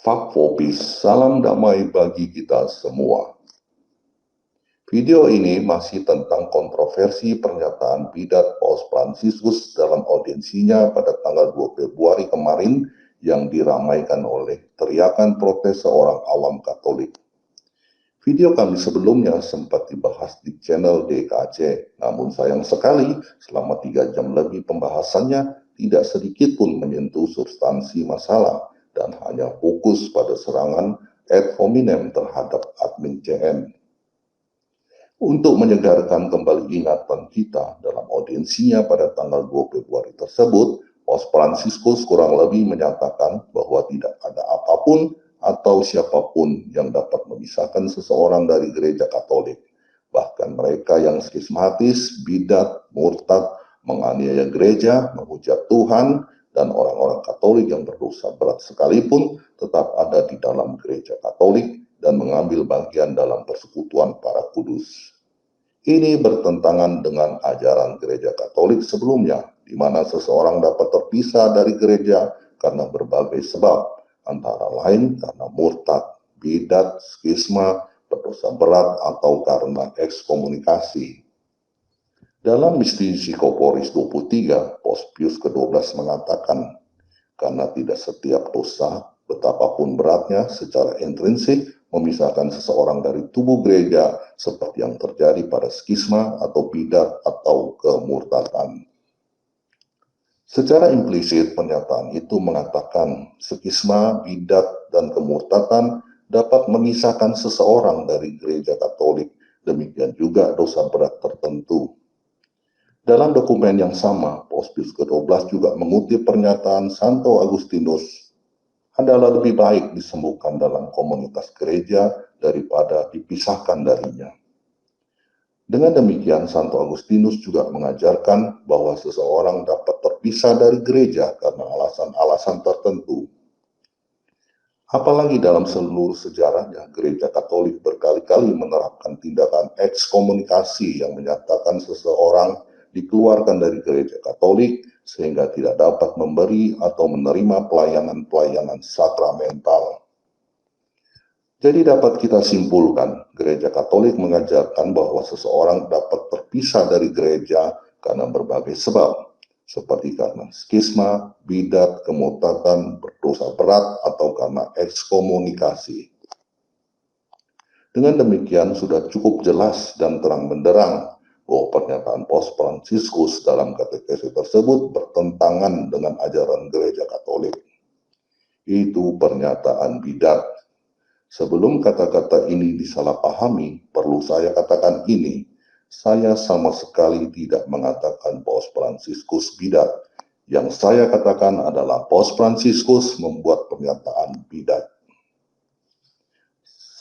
Fakfobis, salam damai bagi kita semua. Video ini masih tentang kontroversi pernyataan bidat Paus Fransiskus dalam audiensinya pada tanggal 2 Februari kemarin yang diramaikan oleh teriakan protes seorang awam Katolik. Video kami sebelumnya sempat dibahas di channel DKC, namun sayang sekali selama 3 jam lebih pembahasannya tidak sedikit pun menyentuh substansi masalah dan hanya fokus pada serangan ad hominem terhadap admin CM. Untuk menyegarkan kembali ingatan kita dalam audiensinya pada tanggal 2 Februari tersebut, Paus Fransiskus kurang lebih menyatakan bahwa tidak ada apapun atau siapapun yang dapat memisahkan seseorang dari gereja Katolik. Bahkan mereka yang skismatis, bidat, murtad, menganiaya gereja, menghujat Tuhan, dan orang-orang Katolik yang berdosa berat sekalipun tetap ada di dalam gereja Katolik dan mengambil bagian dalam persekutuan para kudus. Ini bertentangan dengan ajaran gereja Katolik sebelumnya, di mana seseorang dapat terpisah dari gereja karena berbagai sebab, antara lain karena murtad, bidat, skisma, berdosa berat, atau karena ekskomunikasi. Dalam Misteri Psikoporis 23, Paus Pius ke-12 mengatakan, karena tidak setiap dosa, betapapun beratnya secara intrinsik, memisahkan seseorang dari tubuh gereja seperti yang terjadi pada skisma atau bidat atau kemurtadan. Secara implisit, pernyataan itu mengatakan skisma, bidat, dan kemurtadan dapat memisahkan seseorang dari gereja Katolik, demikian juga dosa berat tertentu. Dalam dokumen yang sama, Paus Pius ke-12 juga mengutip pernyataan Santo Agustinus, adalah lebih baik disembuhkan dalam komunitas gereja daripada dipisahkan darinya. Dengan demikian, Santo Agustinus juga mengajarkan bahwa seseorang dapat terpisah dari gereja karena alasan-alasan tertentu. Apalagi dalam seluruh sejarahnya, gereja Katolik berkali-kali menerapkan tindakan ekskomunikasi yang menyatakan seseorang dikeluarkan dari gereja Katolik sehingga tidak dapat memberi atau menerima pelayanan-pelayanan sakramental. Jadi dapat kita simpulkan, gereja Katolik mengajarkan bahwa seseorang dapat terpisah dari gereja karena berbagai sebab, seperti karena skisma, bidat, kemurtadan, berdosa berat, atau karena ekskomunikasi. Dengan demikian sudah cukup jelas dan terang benderang bahwa pernyataan Paus Fransiskus dalam katekesi tersebut bertentangan dengan ajaran gereja Katolik. Itu pernyataan bidat. Sebelum kata-kata ini disalahpahami, perlu saya katakan ini, saya sama sekali tidak mengatakan Paus Fransiskus bidat. Yang saya katakan adalah Paus Fransiskus membuat pernyataan bidat.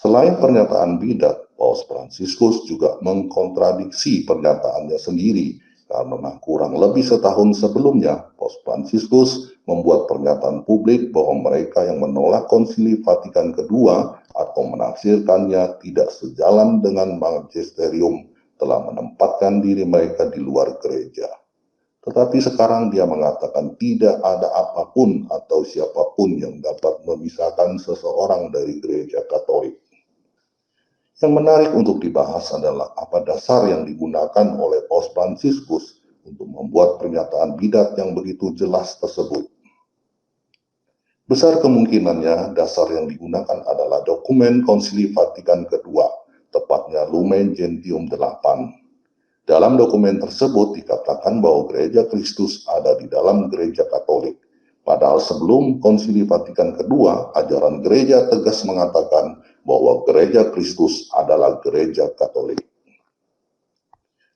Selain pernyataan bidat, Paus Fransiskus juga mengkontradiksi pernyataannya sendiri, karena kurang lebih setahun sebelumnya, Paus Fransiskus membuat pernyataan publik bahwa mereka yang menolak Konsili Vatikan kedua atau menafsirkannya tidak sejalan dengan magisterium telah menempatkan diri mereka di luar gereja. Tetapi sekarang dia mengatakan tidak ada apapun atau siapapun yang dapat memisahkan seseorang dari gereja Katolik. Yang menarik untuk dibahas adalah apa dasar yang digunakan oleh Paus Fransiskus untuk membuat pernyataan bidat yang begitu jelas tersebut. Besar kemungkinannya dasar yang digunakan adalah dokumen Konsili Vatikan kedua, tepatnya Lumen Gentium 8. Dalam dokumen tersebut dikatakan bahwa gereja Kristus ada di dalam gereja Katolik. Padahal sebelum Konsili Vatikan kedua, ajaran gereja tegas mengatakan bahwa gereja Kristus adalah gereja Katolik.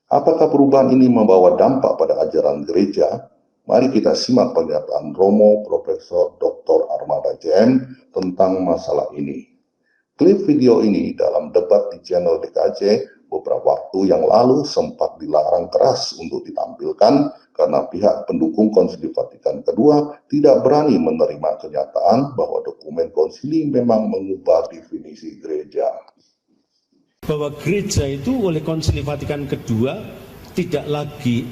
Apakah perubahan ini membawa dampak pada ajaran gereja? Mari kita simak pernyataan Romo Profesor Dr. Armada JM tentang masalah ini. Klip video ini dalam debat di channel DKC beberapa waktu yang lalu sempat dilarang keras untuk ditampilkan karena pihak pendukung Konsili Vatikan kedua tidak berani menerima kenyataan bahwa dokumen konsili memang mengubah definisi gereja. Bahwa gereja itu oleh Konsili Vatikan kedua tidak lagi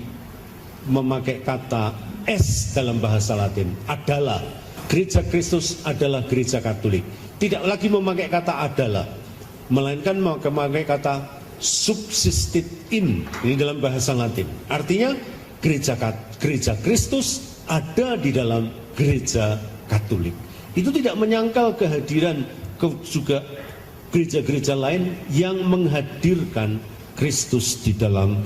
memakai kata es dalam bahasa Latin, adalah, Gereja Kristus adalah gereja Katolik. Tidak lagi memakai kata adalah, melainkan memakai kata subsistit in, ini dalam bahasa Latin. Artinya gereja Kristus ada di dalam gereja Katolik. Itu tidak menyangkal kehadiran juga gereja-gereja lain yang menghadirkan Kristus di dalam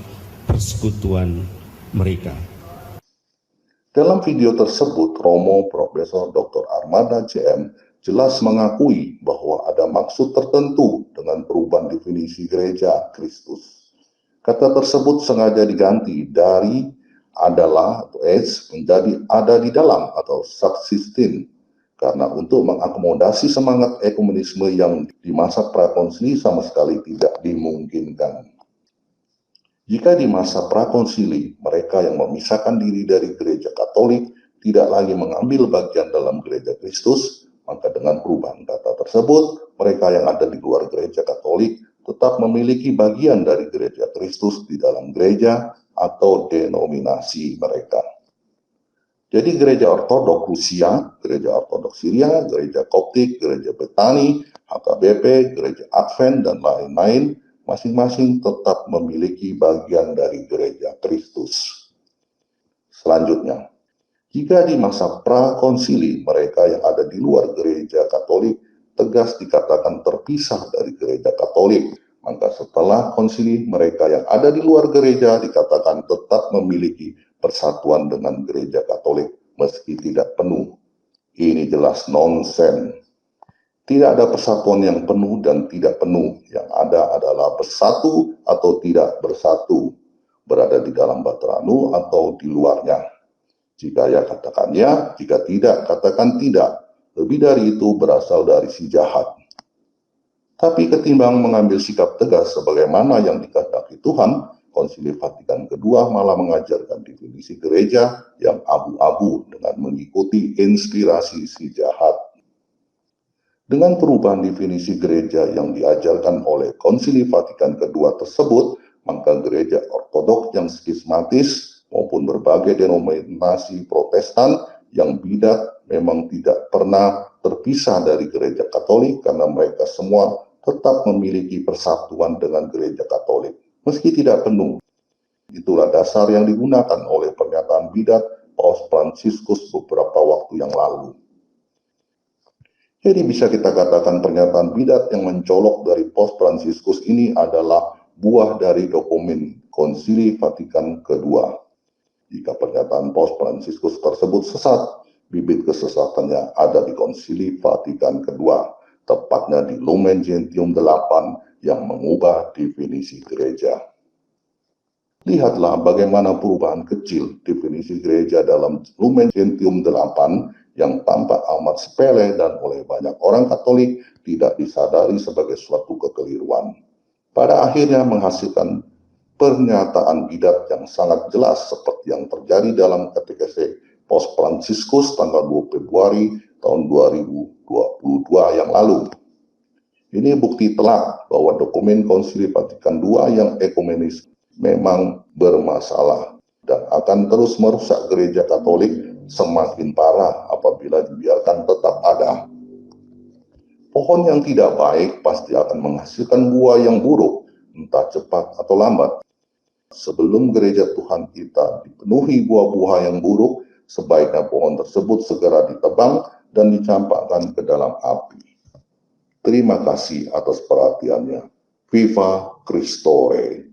persekutuan mereka. Dalam video tersebut, Romo Profesor Dr. Armada CM jelas mengakui bahwa ada maksud tertentu dengan perubahan definisi gereja Kristus. Kata tersebut sengaja diganti dari adalah atau es menjadi ada di dalam atau subsistin, karena untuk mengakomodasi semangat ekumenisme yang di masa prakonsili sama sekali tidak dimungkinkan. Jika di masa prakonsili mereka yang memisahkan diri dari gereja Katolik tidak lagi mengambil bagian dalam gereja Kristus, maka dengan perubahan kata tersebut, mereka yang ada di luar gereja Katolik tetap memiliki bagian dari gereja Kristus di dalam gereja atau denominasi mereka. Jadi gereja Ortodoks Rusia, gereja Ortodoks Syria, gereja Koptik, gereja Betani, HKBP, gereja Advent, dan lain-lain, masing-masing tetap memiliki bagian dari gereja Kristus. Selanjutnya, jika di masa prakonsili mereka yang ada di luar gereja Katolik tegas dikatakan terpisah dari gereja Katolik, maka setelah konsili mereka yang ada di luar gereja dikatakan tetap memiliki persatuan dengan gereja Katolik meski tidak penuh. Ini jelas nonsen. Tidak ada persatuan yang penuh dan tidak penuh. Yang ada adalah bersatu atau tidak bersatu, berada di dalam Bateranu atau di luarnya. Jika ya, katakan ya, jika tidak, katakan tidak. Lebih dari itu berasal dari si jahat. Tapi ketimbang mengambil sikap tegas sebagaimana yang dikehendaki Tuhan, Konsili Vatikan II malah mengajarkan definisi gereja yang abu-abu dengan mengikuti inspirasi si jahat. Dengan perubahan definisi gereja yang diajarkan oleh Konsili Vatikan II tersebut, maka gereja Ortodoks yang skismatis maupun berbagai denominasi Protestan yang bidat memang tidak pernah terpisah dari gereja Katolik karena mereka semua tetap memiliki persatuan dengan gereja Katolik, meski tidak penuh. Itulah dasar yang digunakan oleh pernyataan bidat Paus Fransiskus beberapa waktu yang lalu. Jadi bisa kita katakan pernyataan bidat yang mencolok dari Paus Fransiskus ini adalah buah dari dokumen Konsili Vatikan II. Jika pernyataan Paus Fransiskus tersebut sesat, bibit kesesatannya ada di Konsili Vatikan II, tepatnya di Lumen Gentium 8 yang mengubah definisi gereja. Lihatlah bagaimana perubahan kecil definisi gereja dalam Lumen Gentium 8 yang tampak amat sepele dan oleh banyak orang Katolik tidak disadari sebagai suatu kekeliruan. Pada akhirnya menghasilkan pernyataan bidat yang sangat jelas seperti yang terjadi dalam katekese Paus Fransiskus tanggal 2 Februari tahun 2022 yang lalu. Ini bukti telak bahwa dokumen Konsili Vatikan II yang ekumenis memang bermasalah dan akan terus merusak gereja Katolik semakin parah apabila dibiarkan tetap ada. Pohon yang tidak baik pasti akan menghasilkan buah yang buruk, entah cepat atau lambat. Sebelum gereja Tuhan kita dipenuhi buah-buah yang buruk, sebaiknya pohon tersebut segera ditebang dan dicampakkan ke dalam api. Terima kasih atas perhatiannya. Viva Christore.